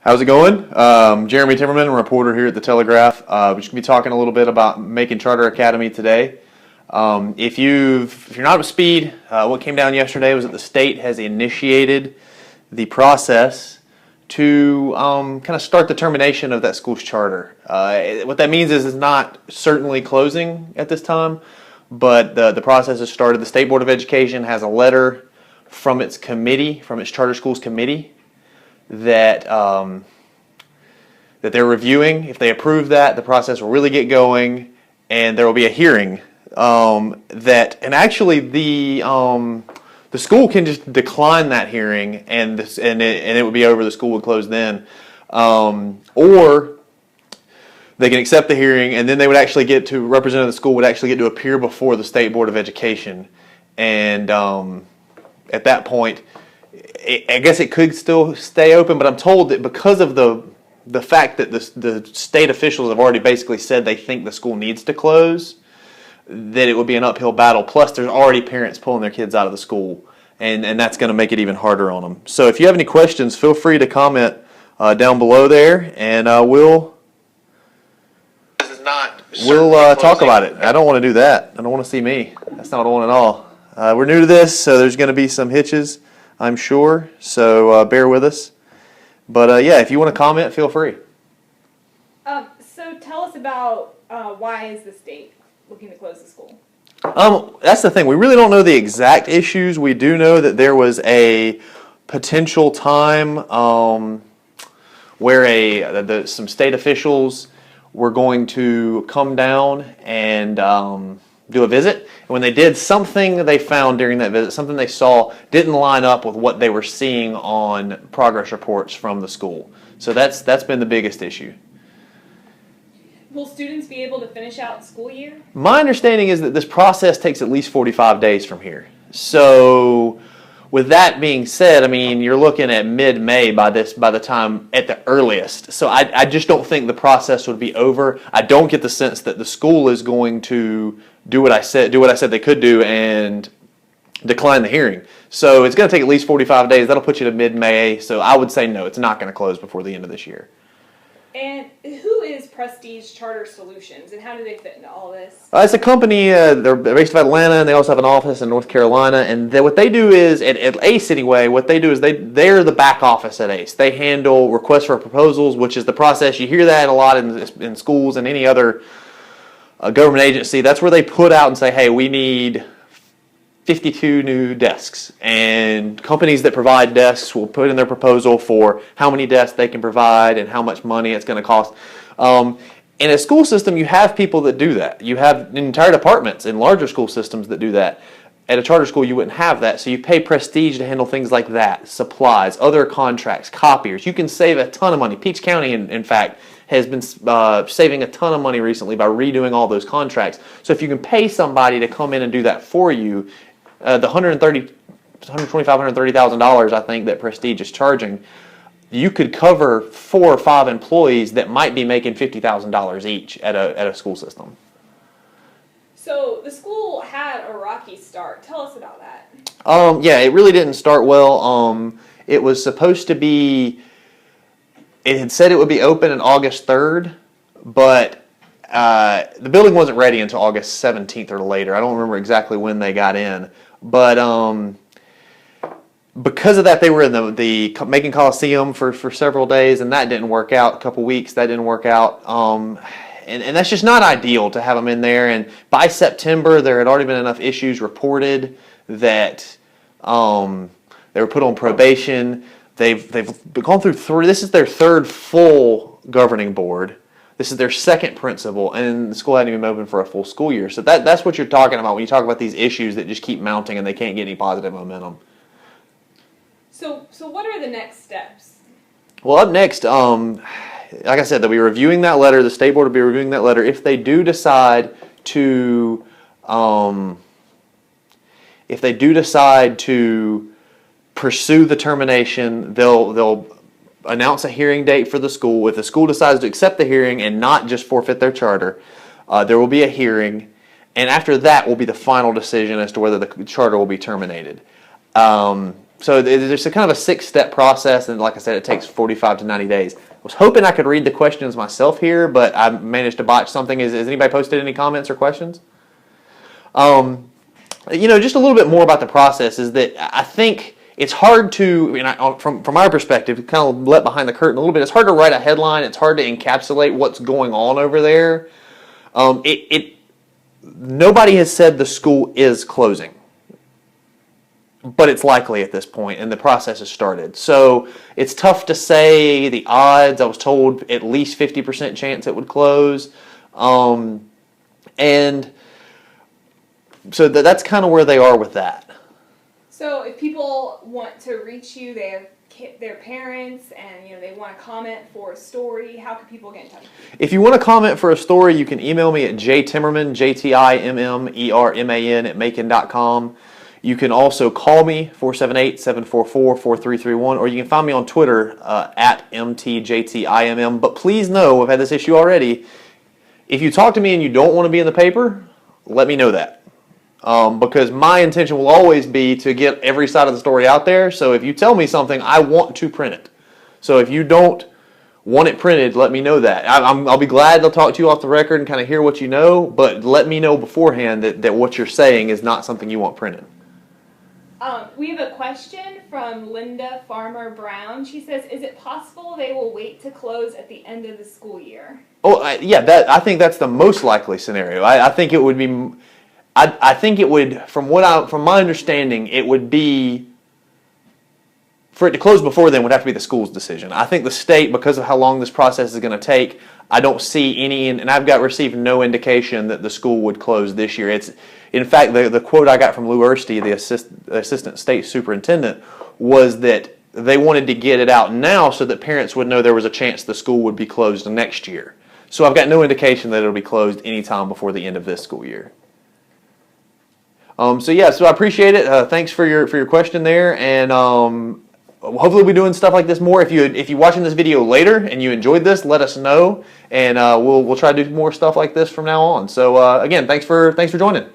How's it going? Jeremy Timmerman, a reporter here at the Telegraph. We're just going to be talking a little bit about Macon Charter Academy today. If you're not up to speed, what came down yesterday was that the state has initiated the process to kind of start the termination of that school's charter. What that means is it's not certainly closing at this time, but the process has started. The State Board of Education has a letter from its committee, from its charter schools committee, that they're reviewing. If they approve that, the process will really get going, and there will be a hearing. And actually the school can just decline that hearing, and it would be over. The school would close then, or they can accept the hearing, and then they would actually get to representative of the school would actually get to appear before the State Board of Education, and at that point, I guess it could still stay open, but I'm told that because of the fact that the state officials have already basically said they think the school needs to close, that it would be an uphill battle. Plus, there's already parents pulling their kids out of the school, and that's going to make it even harder on them. So if you have any questions, feel free to comment down below there, and we'll talk about it. I don't want to do that. I don't want to see me. That's not what I want at all. We're new to this, so there's going to be some hitches, I'm sure, so bear with us. But yeah, if you want to comment, feel free. So tell us about why is the state looking to close the school? That's the thing. We really don't know the exact issues. We do know that there was a potential time where some state officials were going to come down and do a visit. And when they did, something they found during that visit, something they saw, didn't line up with what they were seeing on progress reports from the school. So that's been the biggest issue. Will students be able to finish out the school year? My understanding is that this process takes at least 45 days from here. So with that being said, I mean, you're looking at mid-May by the time at the earliest. So I just don't think the process would be over. I don't get the sense that the school is going to do what I said they could do and decline the hearing. So it's going to take at least 45 days. That'll put you to mid-May. So I would say no, it's not going to close before the end of this year. And who is Prestige Charter Solutions, and how do they fit into all this? It's a company. They're based out of Atlanta, and they also have an office in North Carolina. And what they do is, at ACE anyway, what they do is they're the back office at ACE. They handle requests for proposals, which is the process. You hear that a lot in schools and any other government agency. That's where they put out and say, hey, we need 52 new desks, and companies that provide desks will put in their proposal for how many desks they can provide and how much money it's going to cost. In a school system, you have people that do that. You have entire departments in larger school systems that do that. At a charter school, you wouldn't have that, so you pay Prestige to handle things like that, supplies, other contracts, copiers. You can save a ton of money. Peach County, in fact, has been saving a ton of money recently by redoing all those contracts. So if you can pay somebody to come in and do that for you, the $130,000, I think, that Prestige is charging, you could cover 4 or 5 employees that might be making $50,000 each at a school system. So the school had a rocky start. Tell us about that. Yeah, it really didn't start well. It was supposed to be, it had said it would be open on August 3rd, but the building wasn't ready until August 17th or later. I don't remember exactly when they got in. But because of that, they were in the Macon Coliseum for several days, and that didn't work out. A couple weeks, that didn't work out. And that's just not ideal to have them in there. And by September, there had already been enough issues reported that they were put on probation. They've gone through 3. This is their 3rd full governing board. This is their 2nd principal, and the school hadn't even been open for a full school year. So that's what you're talking about when you talk about these issues that just keep mounting and they can't get any positive momentum. So what are the next steps? Well, up next, like I said, they'll be reviewing that letter. The State Board will be reviewing that letter. If they do decide to, pursue the termination, they'll announce a hearing date for the school. If the school decides to accept the hearing and not just forfeit their charter, there will be a hearing, and after that will be the final decision as to whether the charter will be terminated. So there's a kind of a 6-step process, and like I said, it takes 45 to 90 days. I was hoping I could read the questions myself here, but I managed to botch something. Has anybody posted any comments or questions? Just a little bit more about the process is that I think it's hard to, from our perspective, kind of let behind the curtain a little bit. It's hard to write a headline. It's hard to encapsulate what's going on over there. Nobody has said the school is closing, but it's likely at this point, and the process has started. So it's tough to say the odds. I was told at least 50% chance it would close, and so that's kind of where they are with that. So if people want to reach you, they have their parents, and they want to comment for a story, how can people get in touch? If you want to comment for a story, you can email me at jtimmerman, JTIMMERMAN @macon.com. You can also call me, 478-744-4331, or you can find me on Twitter at MTJTIMM. But please know, I've had this issue already, if you talk to me and you don't want to be in the paper, let me know that. Because my intention will always be to get every side of the story out there. So if you tell me something, I want to print it. So if you don't want it printed, let me know that. I'll be glad to talk to you off the record and kind of hear what you know, but let me know beforehand that what you're saying is not something you want printed. We have a question from Linda Farmer Brown. She says, is it possible they will wait to close at the end of the school year? I think that's the most likely scenario. I think it would be... I think it would, from my understanding, it would be, for it to close before then would have to be the school's decision. I think the state, because of how long this process is going to take, I don't see any, and I've received no indication that the school would close this year. In fact, the quote I got from Lou Ersty, the assistant state superintendent, was that they wanted to get it out now so that parents would know there was a chance the school would be closed next year. So I've got no indication that it'll be closed anytime before the end of this school year. So I appreciate it. Thanks for your question there, and hopefully we'll be doing stuff like this more. If you're watching this video later and you enjoyed this, let us know, and we'll try to do more stuff like this from now on. So again, thanks for joining.